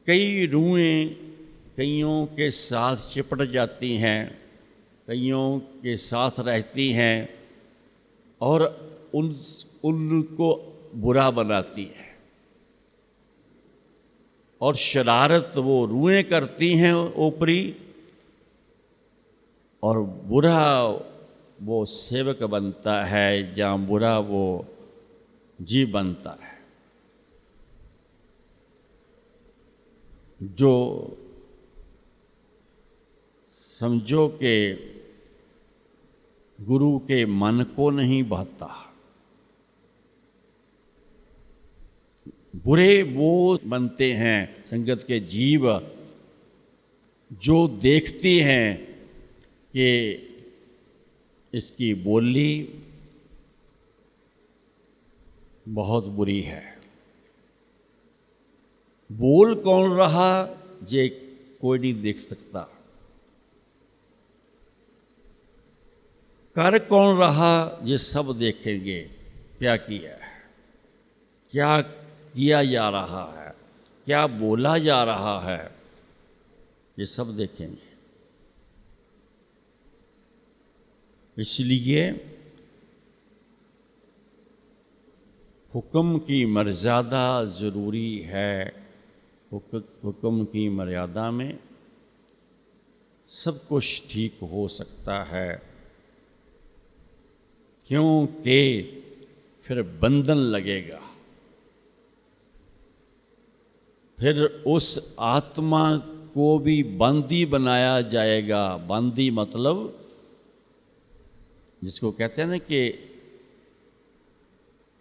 कई रूहें कईयों के साथ चिपट जाती हैं, कईयों के साथ रहती हैं और उनको बुरा बनाती है। और शरारत वो रूहें करती हैं ऊपरी, और बुरा वो सेवक बनता है, जहाँ बुरा वो जीव बनता है। जो समझो कि गुरु के मन को नहीं भाता, बुरे वो बनते हैं संगत के जीव, जो देखती हैं कि इसकी बोली बहुत बुरी है। बोल कौन रहा ये कोई नहीं देख सकता, कर कौन रहा ये सब देखेंगे। क्या किया है, क्या किया जा रहा है, क्या बोला जा रहा है, ये सब देखेंगे। इसलिए हुक्म की मर्यादा ज़रूरी है। हुक्म की मर्यादा में सब कुछ ठीक हो सकता है, क्योंकि फिर बंधन लगेगा। फिर उस आत्मा को भी बंदी बनाया जाएगा। बंदी मतलब जिसको कहते हैं ना कि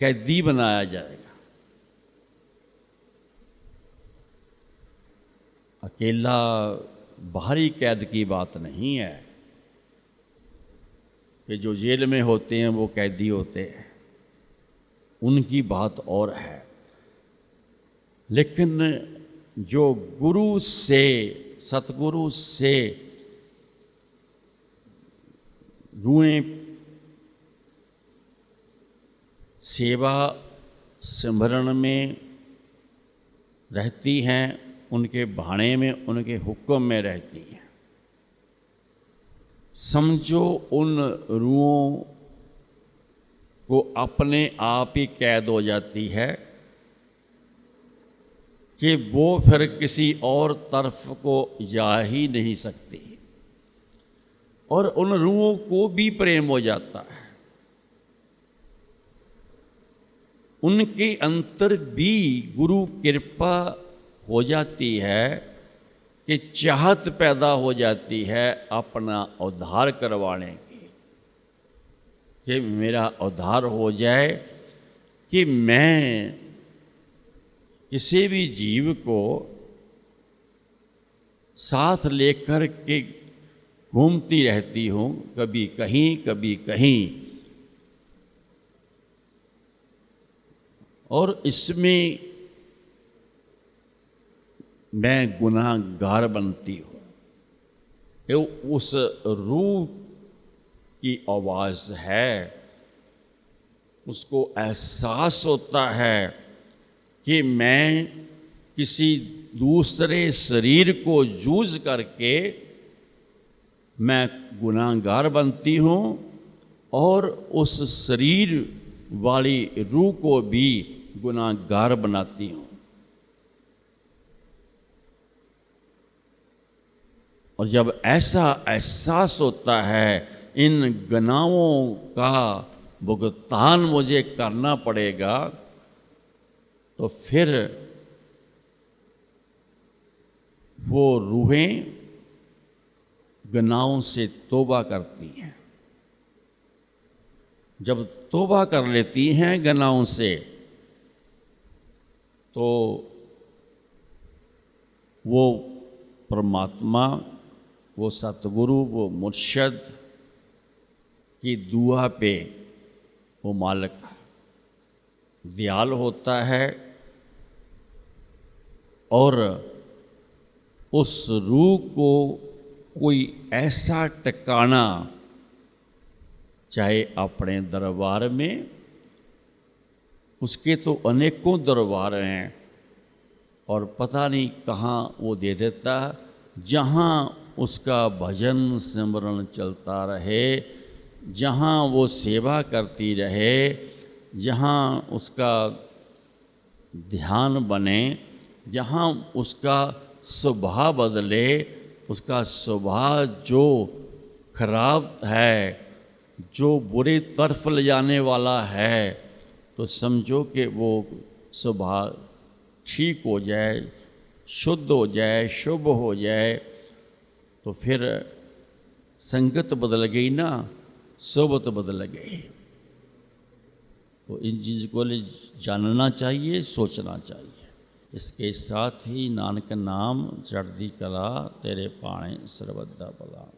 कैदी बनाया जाएगा। अकेला बाहरी कैद की बात नहीं है कि जो जेल में होते हैं वो कैदी होते हैं, उनकी बात और है। लेकिन जो गुरु से, सतगुरु से रूहें सेवा सिमरन में रहती हैं, उनके भाणे में, उनके हुक्म में रहती हैं, समझो उन रूहों को अपने आप ही कैद हो जाती है कि वो फिर किसी और तरफ को जा ही नहीं सकती, और उन रूहों को भी प्रेम हो जाता है। उनके अंतर भी गुरु कृपा हो जाती है कि चाहत पैदा हो जाती है अपना उद्धार करवाने की, कि मेरा उद्धार हो जाए, कि मैं किसी भी जीव को साथ लेकर के घूमती रहती हूँ, कभी कहीं कभी कहीं, और इसमें मैं गुनाहगार बनती हूँ। ये उस रूह की आवाज़ है, उसको एहसास होता है कि मैं किसी दूसरे शरीर को यूज करके मैं गुनाहगार बनती हूँ, और उस शरीर वाली रूह को भी गुनाहगार बनाती हूँ। और जब ऐसा एहसास होता है इन गुनाहों का भुगतान मुझे करना पड़ेगा, तो फिर वो रूहें गुनाहों से तौबा करती हैं। जब तौबा कर लेती हैं गुनाहों से, तो वो परमात्मा, वो सतगुरु, वो मुर्शद की दुआ पे वो मालिक दयाल होता है, और उस रूह को कोई ऐसा ठिकाना, चाहे अपने दरबार में, उसके तो अनेकों दरबार हैं, और पता नहीं कहाँ वो दे देता, जहाँ उसका भजन सिमरन चलता रहे, जहाँ वो सेवा करती रहे, जहाँ उसका ध्यान बने, जहाँ उसका स्वभाव बदले, उसका स्वभाव जो खराब है, जो बुरी तरफ ले जाने वाला है, तो समझो कि वो स्वभाव ठीक हो जाए, शुद्ध हो जाए, शुभ हो जाए, तो फिर संगत बदल गई ना, सोबत बदल गई। तो इन चीज़ को जानना चाहिए, सोचना चाहिए। इसके साथ ही नानक नाम चढ़दी कला तेरे पाणे सर्वदा भला।